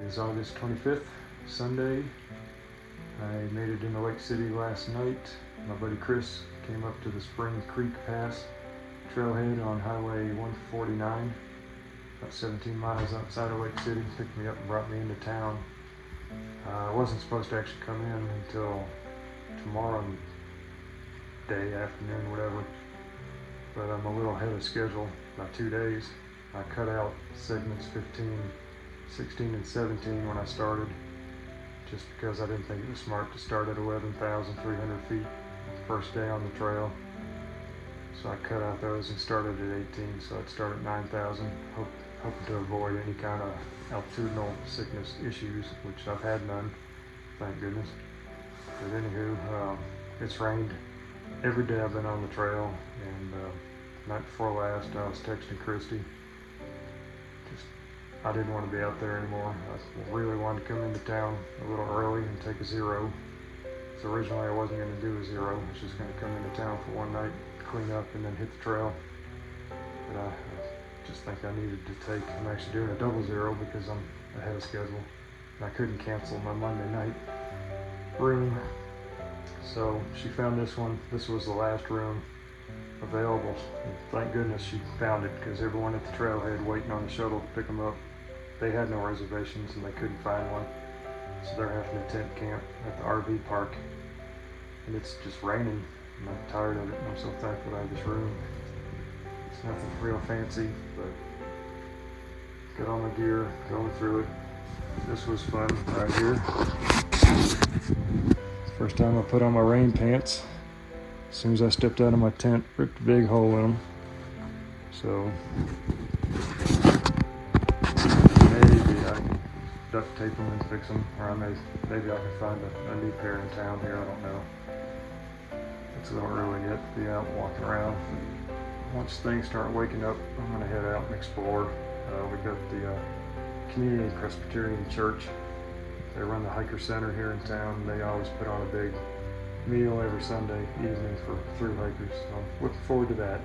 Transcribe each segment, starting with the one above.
is August 25th, Sunday. I made it into Lake City last night. My buddy Chris came up to the Spring Creek Pass trailhead on Highway 149, about 17 miles outside of Lake City, picked me up and brought me into town. I wasn't supposed to actually come in until tomorrow day, afternoon, whatever, but I'm a little ahead of schedule by 2 days. I cut out segments 15, 16, and 17 when I started, just because I didn't think it was smart to start at 11,300 feet the first day on the trail. So I cut out those and started at 18, so I'd start at 9,000, hoping to avoid any kind of altitudinal sickness issues, which I've had none, thank goodness. But anywho, it's rained every day I've been on the trail, and night before last I was texting Christy. I didn't want to be out there anymore. I really wanted to come into town a little early and take a zero. So originally I wasn't going to do a zero. I was just going to come into town for one night, clean up, and then hit the trail. But I just think I needed to take, I'm actually doing a double zero because I'm ahead of schedule. And I couldn't cancel my Monday night room. So she found this one. This was the last room available. And thank goodness she found it, because everyone at the trailhead waiting on the shuttle to pick them up, they had no reservations and they couldn't find one. So they're having a tent camp at the RV park. And it's just raining. And I'm tired of it, and I'm so thankful I have this room. It's nothing real fancy, but got all my gear, going through it. This was fun right here. First time I put on my rain pants. As soon as I stepped out of my tent, ripped a big hole in them. So maybe I can duct tape them and fix them, or maybe I can find a new pair in town here. I don't know. It's a little early yet to be out walking around. Once things start waking up, I'm gonna head out and explore. We got the Community Presbyterian Church. They run the Hiker Center here in town. They always put on a big meal every Sunday evening for thru hikers. So I'm looking forward to that.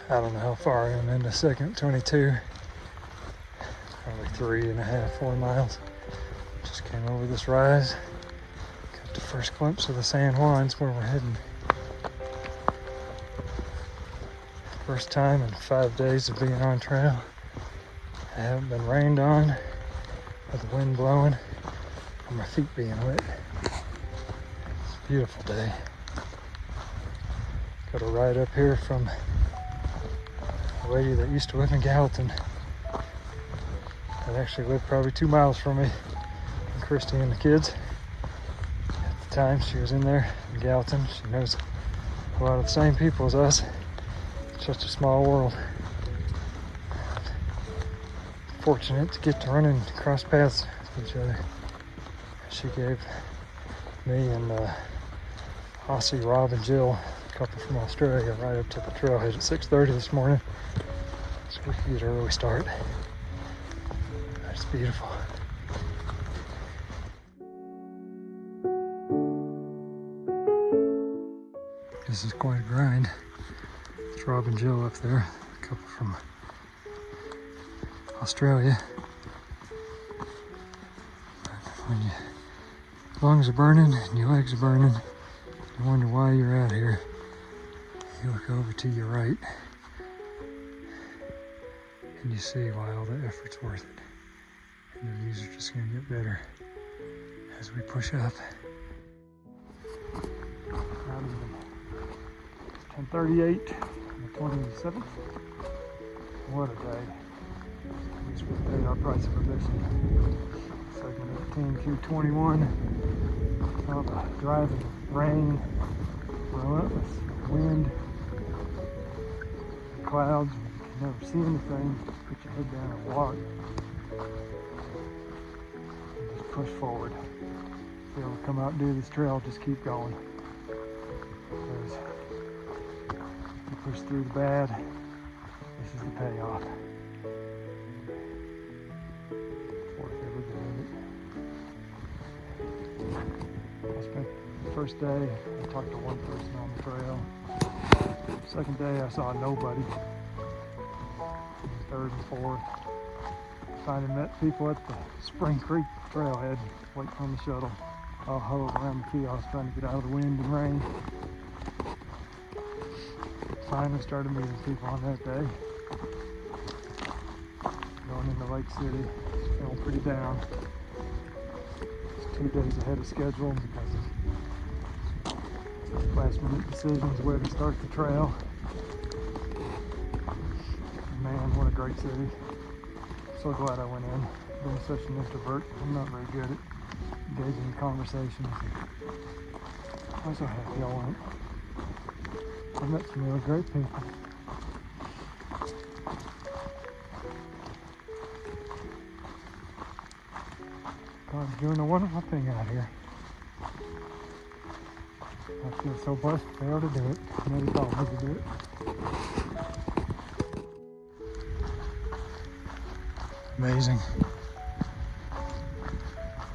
I don't know how far I am into second 22. Probably 3.5, 4 miles. Just came over this rise. Got the first glimpse of the San Juans where we're heading. First time in 5 days of being on trail. I haven't been rained on, with the wind blowing, or my feet being wet. It's a beautiful day. Got a ride up here from a lady that used to live in Gallatin. That actually lived probably 2 miles from me, and Christy and the kids. At the time she was in there in Gallatin. She knows a lot of the same people as us. It's such a small world. Fortunate to get to run and cross paths with each other. She gave me and Aussie, Rob, and Jill, a couple from Australia, right up to the trailhead at 6:30 this morning, so we could get an early start. It's beautiful. This is quite a grind. It's Rob and Jill up there, a couple from Australia. When you lungs are burning and your legs are burning, you wonder why you're out here, you look over to your right and you see why all the effort's worth it. And the views are just gonna get better as we push up. Not even 10:38 on the 27th. What a day. At least we paid our price of admission. Segment 18, Q21. All the driving rain, relentless wind, clouds. You can never see anything. Put your head down and walk. And just push forward. If you ever come out and do this trail, just keep going. Because you push through the bad, this is the payoff. Worth every bit of it. I spent the first day, I talked to one person on the trail. Second day, I saw nobody. Third and fourth, finally met people at the Spring Creek trailhead, waiting on the shuttle. All huddled around the kiosk trying to get out of the wind and rain. Finally started meeting people on that day. Going into Lake City, feeling pretty down. It's 2 days ahead of schedule because of last minute decisions where to start the trail. Man, what a great city. So glad I went in. Been such an introvert. I'm not very good at engaging in conversations. I'm so happy I went. I met some really great people. God's doing a wonderful thing out here. I feel so blessed to be able to do it. Nobody told me to do it. Amazing.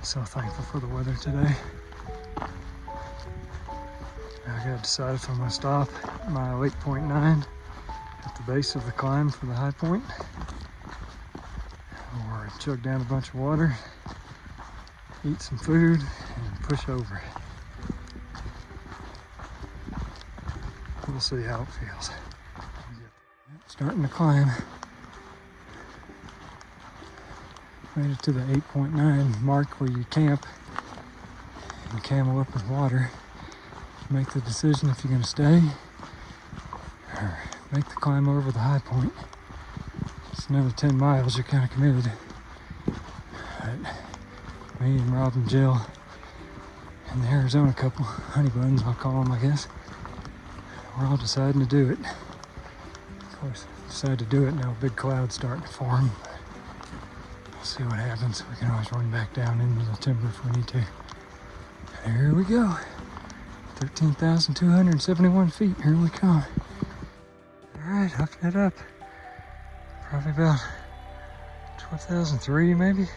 So thankful for the weather today. I got decided if I'm going to stop at mile 8.9 at the base of the climb for the high point, or chug down a bunch of water, eat some food, and push over. We'll see how it feels. Starting to climb. Made it to the 8.9 mark where you camp and camel up with water. Make the decision if you're going to stay or make the climb over the high point. It's another 10 miles, you're kind of committed. But me and Rob and Jill and the Arizona couple, honey buns I'll call them I guess, we're all deciding to do it. Of course, decided to do it now, big clouds starting to form. We'll see what happens. We can always run back down into the timber if we need to. Here we go. 13,271 feet. Here we come. Alright, huffing it up. Probably about 12,003 maybe.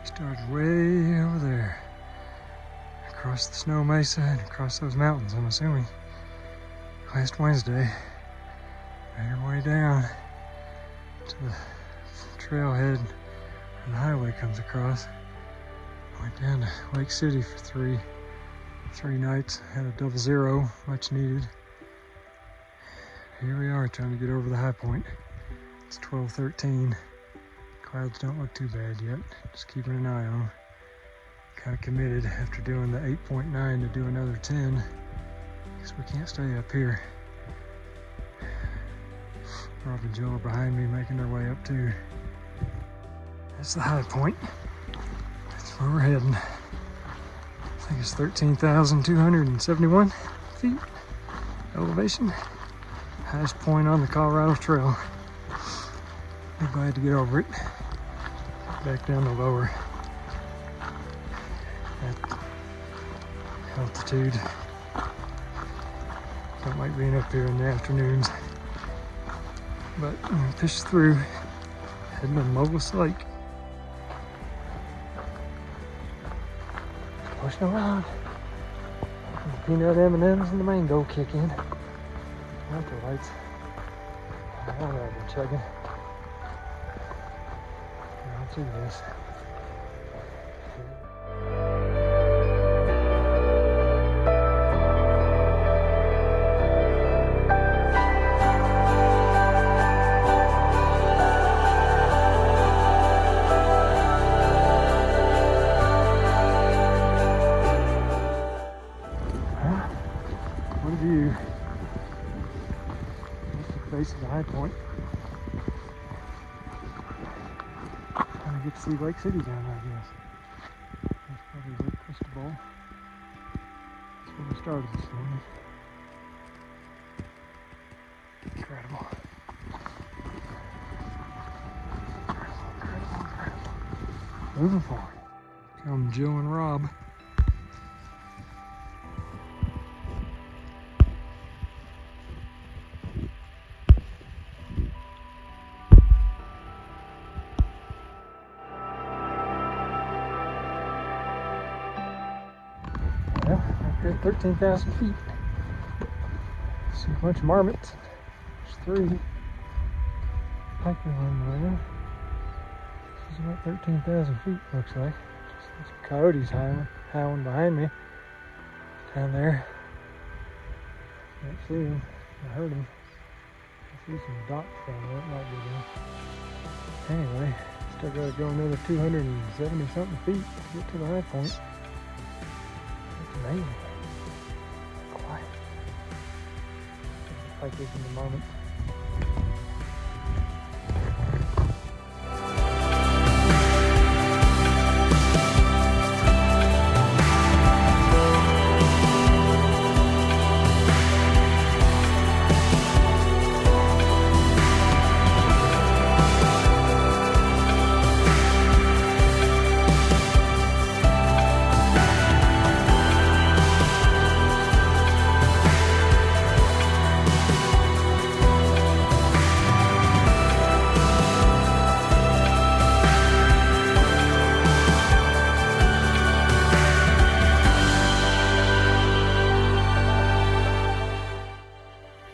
Started way over there. Across the snow mesa and across those mountains, I'm assuming. Last Wednesday. Made our way down to the trailhead where the highway comes across. Went down to Lake City for three nights. Had a 00, much needed. Here we are trying to get over the high point. It's 12:13. Clouds don't look too bad yet. Just keeping an eye on them. Kind of committed after doing the 8.9 to do another 10. Guess we can't stay up here. Rob and Jill are behind me making their way up too. That's the high point. That's where we're heading. I think it's 13,271 feet elevation. Highest point on the Colorado Trail. Be glad to get over it. Back down to lower at altitude. Don't like being up here in the afternoons. But I'm gonna push through, heading to Mogus Lake. Pushing around. The peanut M&Ms and the mango kick in. Winter lights. I don't know, I've been chugging. Down through this. I get to see Lake City down there, I guess. That's probably Lake Cristobal. That's where we started this morning. Incredible. Moving forward. Come Jill and Rob. Well, up here at 13,000 feet. See a bunch of marmots. There's 3 hiking along there. This is about 13,000 feet, looks like. Just some coyotes howling behind me down there. Can't see them. I heard them. I see some dots down there. It might be there. Anyway, still got to go another 270 something feet to get to the high point. It's amazing. Quiet. Like this in the moment.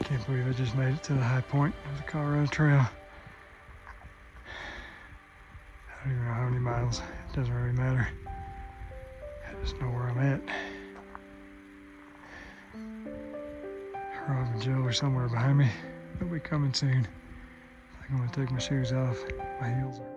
Can't believe I just made it to the high point of the Colorado Trail. I don't even know how many miles. It doesn't really matter. I just know where I'm at. Rob and Jill are somewhere behind me. They'll be coming soon. I think I'm gonna take my shoes off. My heels are.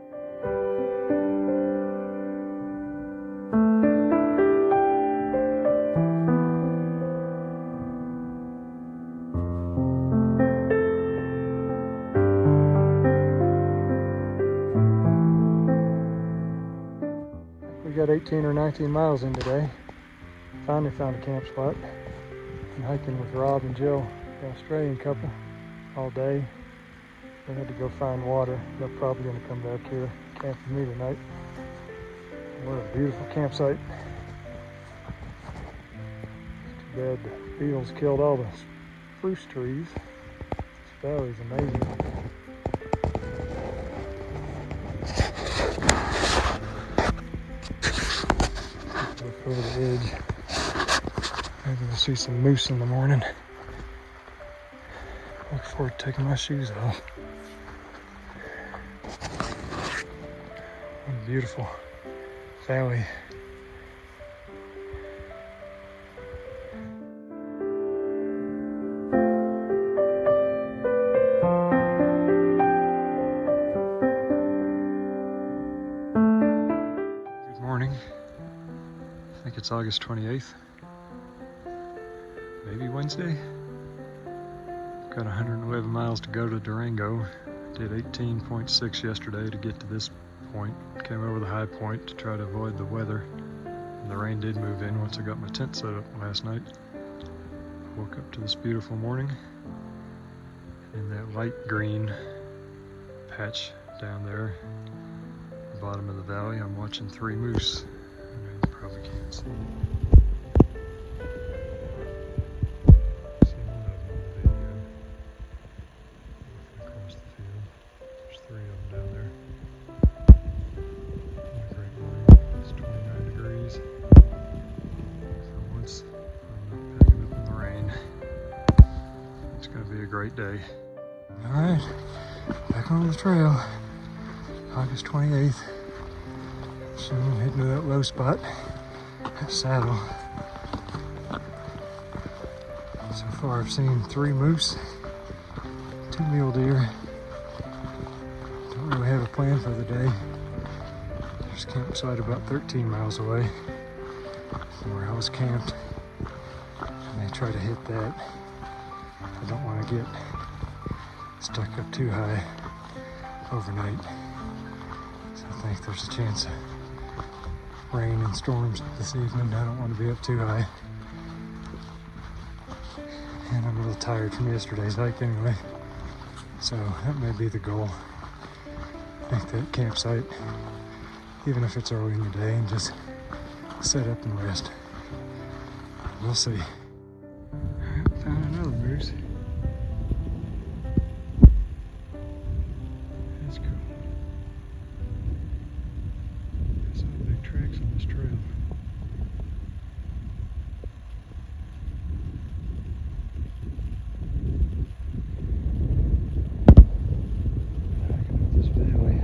We got 18 or 19 miles in today. Finally found a camp spot. Been hiking with Rob and Jill, the Australian couple, all day. They had to go find water. They're probably going to come back here, camp with me tonight. What a beautiful campsite. It's too bad the beetles killed all the spruce trees. This valley is amazing. Over the edge. Maybe we'll see some moose in the morning. Look forward to taking my shoes off. What a beautiful valley. Good morning. I think it's August 28th, maybe Wednesday. Got 111 miles to go to Durango. Did 18.6 yesterday to get to this point. Came over the high point to try to avoid the weather. And the rain did move in once I got my tent set up last night. Woke up to this beautiful morning. In that light green patch down there, at the bottom of the valley, I'm watching 3 moose. You probably can't see. See one of them on the video. Across the field. There's 3 of them down there. A great morning. It's 29 degrees. For once, I'm not packing up in the rain. It's going to be a great day. Alright, back on the trail. August 28th. Soon heading to that low spot, that saddle. So far I've seen 3 moose, 2 mule deer. Don't really have a plan for the day. There's a campsite about 13 miles away from where I was camped. I may try to hit that. I don't want to get stuck up too high overnight. So I think there's a chance of rain and storms this evening. I don't want to be up too high. And I'm a little tired from yesterday's hike anyway. So that may be the goal. Make that campsite, even if it's early in the day, and just set up and rest. We'll see. Alright, found another moose. That's cool. I saw big tracks on this trail. Hiking up this valley.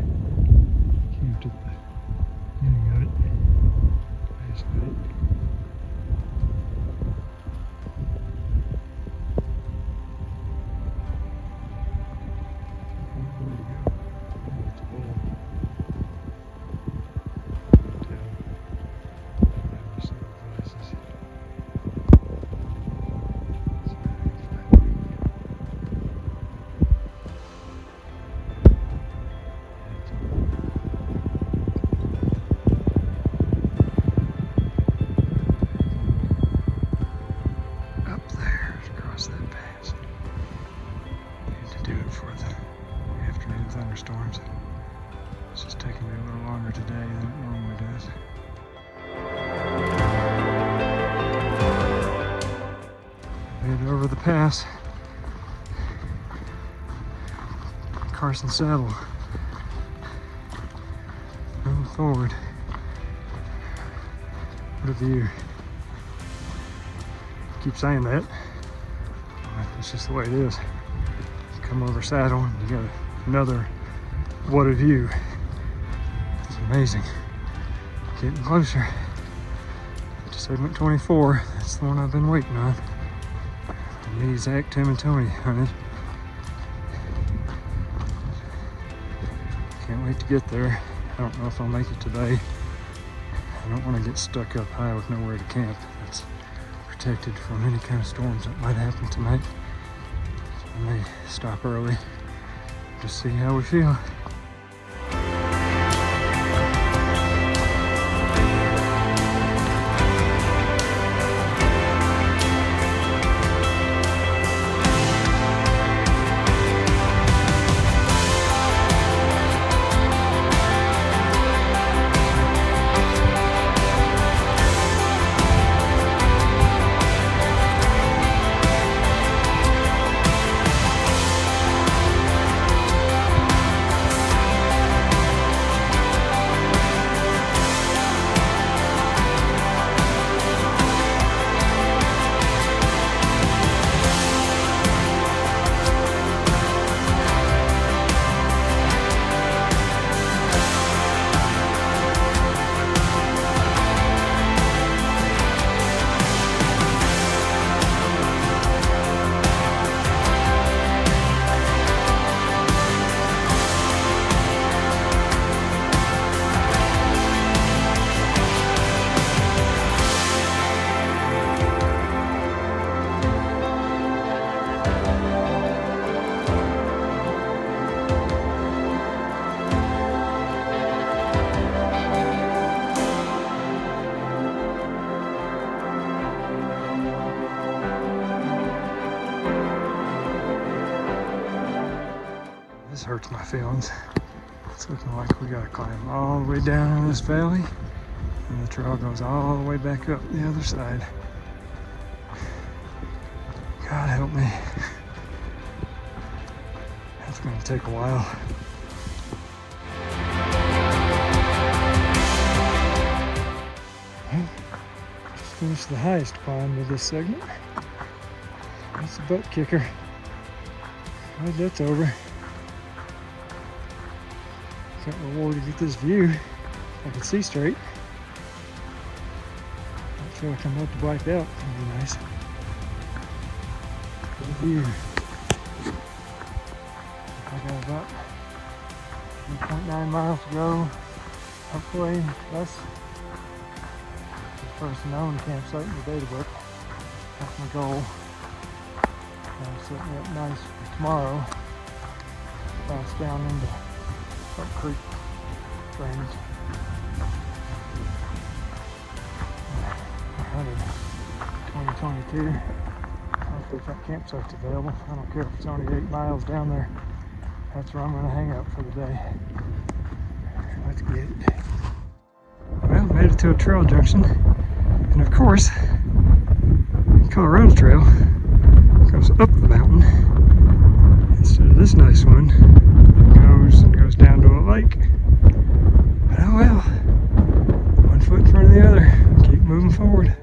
Came to the beginning of it last night. Thunderstorms. It's just taking me a little longer today than it normally does. Made it over the pass. Carson Saddle. Moving forward. What a view. Keep saying that. It's just the way it is. You come over Saddle and you got another what a view. It's amazing. Getting closer to segment 24. That's the one I've been waiting on. Me, Zach, Tim, and Tony hunted. Can't wait to get there. I don't know if I'll make it today. I don't want to get stuck up high with nowhere to camp. That's protected from any kind of storms that might happen tonight. So I may stop early. Just see how we feel. This hurts my feelings. It's looking like we gotta climb all the way down in this valley, and the trail goes all the way back up the other side. God help me. That's gonna take a while. Just finished the highest climb of this segment. That's the butt kicker. Glad that's over. Got rewarded with this view. I can see straight. Not feel like I'm about to black out. That'd be nice. Good view. I got about 1.9 miles to go. Hopefully less. The first known campsite in the data book. That's my goal. That'll set me up nice for tomorrow. Bounce down into Creek. Springs. I hunted 2022. If different campsites available. I don't care if it's only 8 miles down there. That's where I'm going to hang out for the day. Let's get it. Well, made it to a trail junction. And of course, Colorado Trail goes up the mountain instead of this nice one. It goes down to a lake. But oh well, one foot in front of the other. Keep moving forward.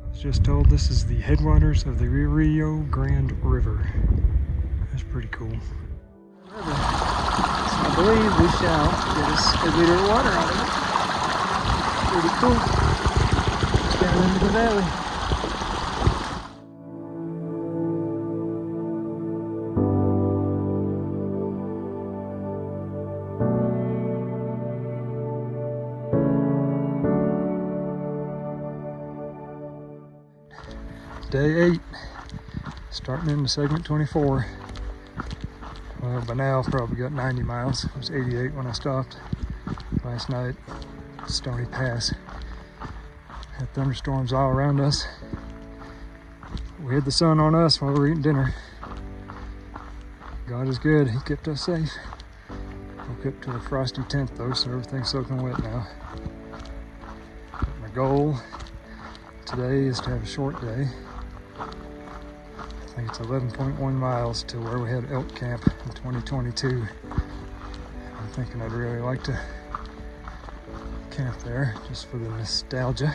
I was just told this is the headwaters of the Rio Grande River. That's pretty cool. I believe we shall get us a liter of water out of it. Pretty cool. Down into the valley. Day 8, starting into segment 24. Well, by now I've probably got 90 miles. It was 88 when I stopped last night. Stony Pass. Had thunderstorms all around us. We had the sun on us while we were eating dinner. God is good. He kept us safe. Woke up to a frosty 10th though, so everything's soaking wet now. But my goal today is to have a short day. I think it's 11.1 miles to where we had elk camp in 2022. I'm thinking I'd really like to camp there just for the nostalgia.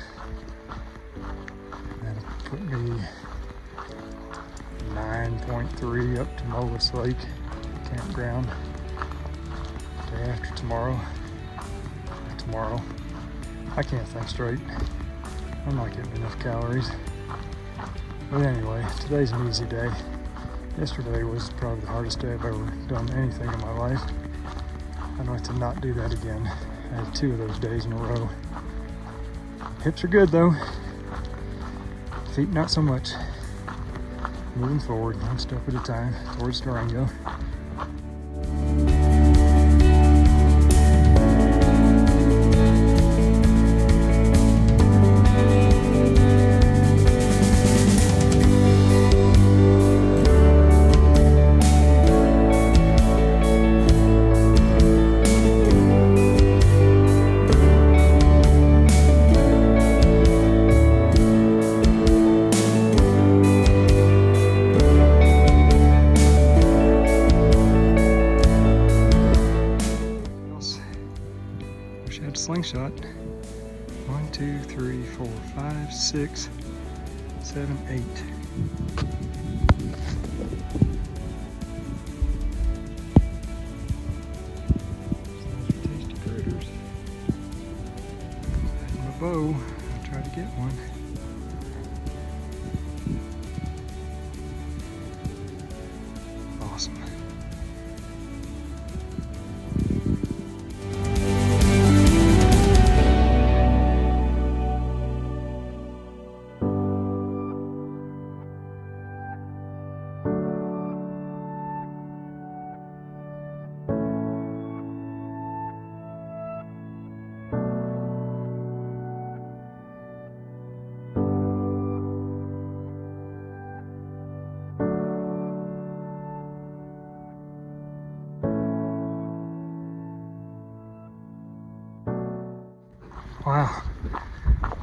That'll put me 9.3 up to Mullis Lake campground. Day after tomorrow. Tomorrow. I can't think straight. I'm not getting enough calories. But anyway, today's an easy day. Yesterday was probably the hardest day I've ever done anything in my life. I'd like to not do that again. I had 2 of those days in a row. Hips are good though. Feet not so much. Moving forward, one step at a time towards Durango. Slingshot. 1, 2, 3, 4, 5, 6, 7, 8. Tasty critters. My bow. I'll try to get one. Awesome. Wow,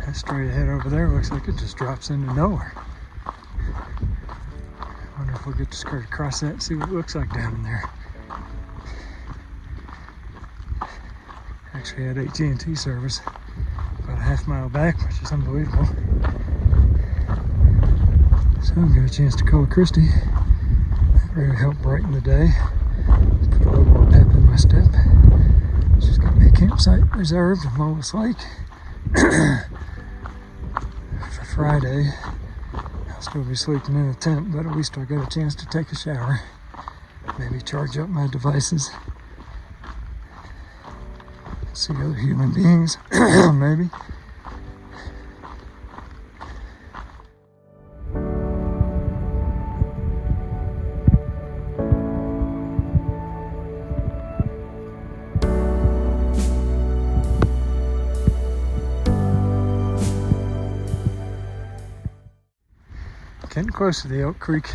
that straight ahead over there looks like it just drops into nowhere. I wonder if we'll get to skirt across that and see what it looks like down in there. Actually had AT&T service about a half mile back, which is unbelievable. So I got a chance to call Christy. That really helped brighten the day. Put a little more pep in my step. She's got me a campsite reserved in Mullis Lake for Friday. I'll still be sleeping in a tent, but at least I got a chance to take a shower. Maybe charge up my devices. See other human beings, maybe. Getting close to the Elk Creek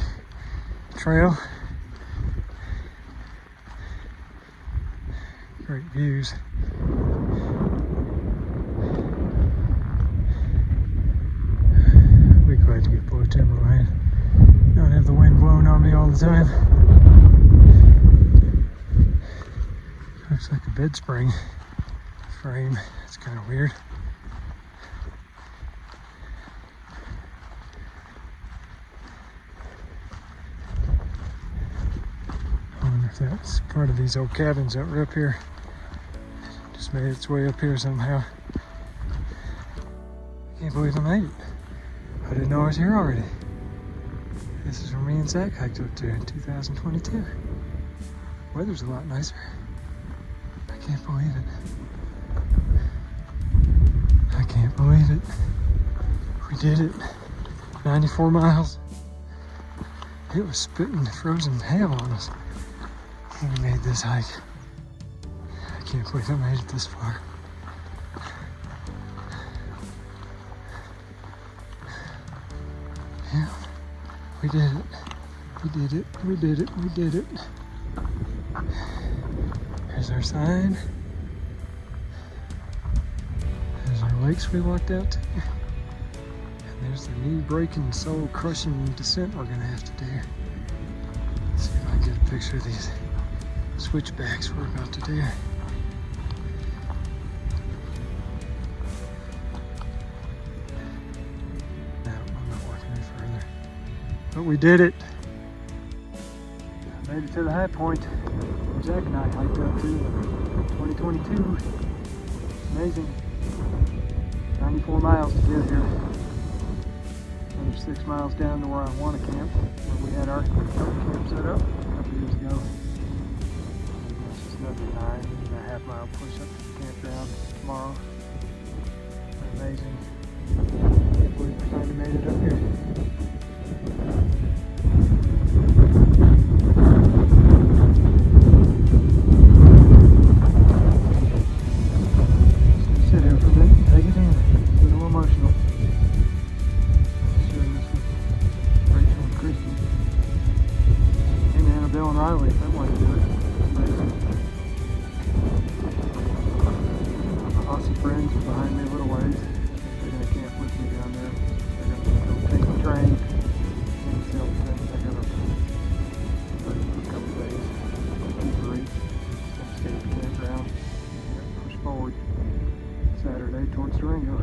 Trail. Great views. I'll be glad to get below timberline. Don't have the wind blowing on me all the time. Looks like a bed spring frame. It's kind of weird. I wonder if that's part of these old cabins that were up here. Just made its way up here somehow. Can't believe I made it. I didn't know I was here already. This is where me and Zach hiked up to in 2022. Weather's a lot nicer. I can't believe it. I can't believe it. We did it. 94 miles. It was spitting frozen hail on us when we made this hike. I can't believe I made it this far. Yeah, we did it. We did it. We did it. We did it. There's our sign. There's our lakes we walked out to. And there's the knee-breaking, soul-crushing descent we're gonna have to do. Let's see if I can get a picture of these switchbacks we're about to do. No, I'm not walking any further. But we did it. Made it to the high point. Jack and I hiked up to 2022. Amazing. 94 miles to get here. Another 6 miles down to where I want to camp, where we had our camp set up a couple years ago. And that's just another 9.5 mile push up to the campground tomorrow. Amazing. Can't believe we finally made it up here. Riley, if I want to do it. Awesome friends are behind me a little ways. They're going to camp with me down there. They're going to go take the train and sell things. I got to for a couple days. Great. Stay at the campground. Push forward Saturday towards Durango.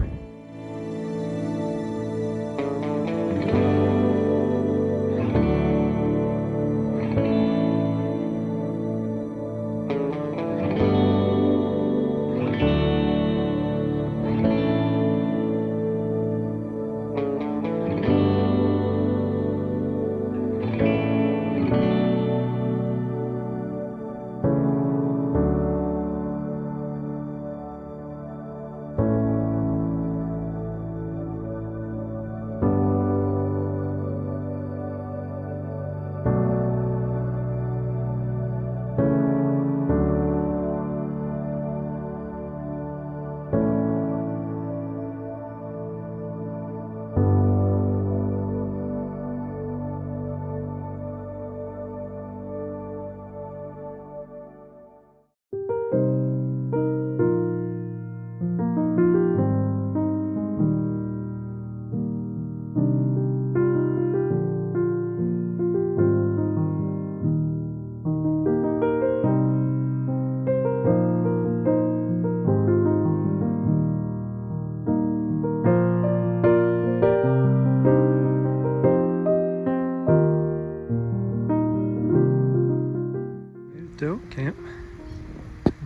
Elk Camp.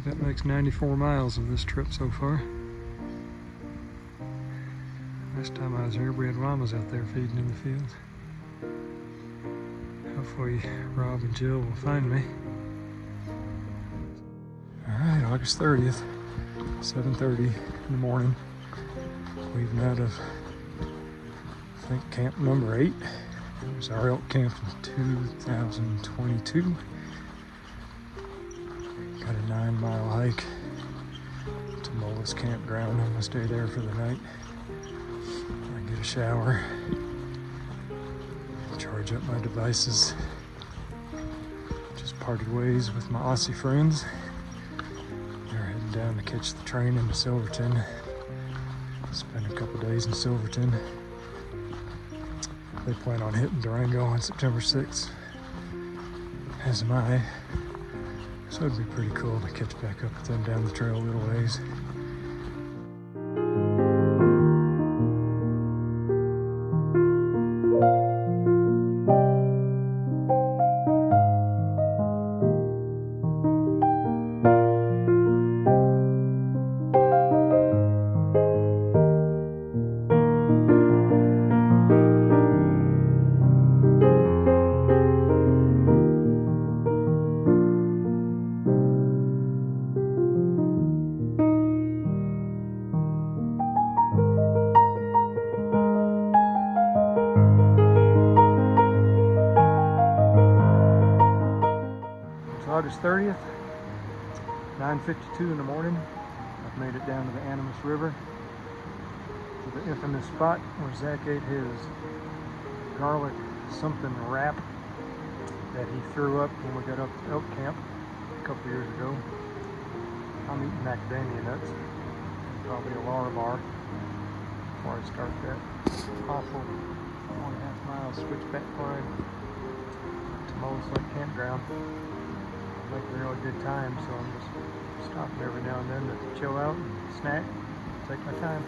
That makes 94 miles of this trip so far. Last time I was here, we had llamas out there feeding in the fields. Hopefully Rob and Jill will find me. Alright, August 30th, 7:30 in the morning. Leaving out of, I think, camp number 8. It was our elk camp in 2022. Got a 9-mile hike to Mullis Campground. I'm gonna stay there for the night. I get a shower Charge up my devices. Just parted ways with my Aussie friends. They're heading down to catch the train into Silverton. Spend a couple days in Silverton. They plan on hitting Durango on September 6th, as am I. So it'd be pretty cool to catch back up with them down the trail a little ways. August 30th, 9:52 in the morning. I've made it down to the Animas River, to the infamous spot where Zach ate his garlic something wrap that he threw up when we got up to elk camp a couple years ago. I'm eating macadamia nuts and probably a Lara bar before I start that awful 1.5 mile switchback climb to Moses Lake Campground. Making a really good time, so I'm just stopping every now and then to chill out and snack, take my time.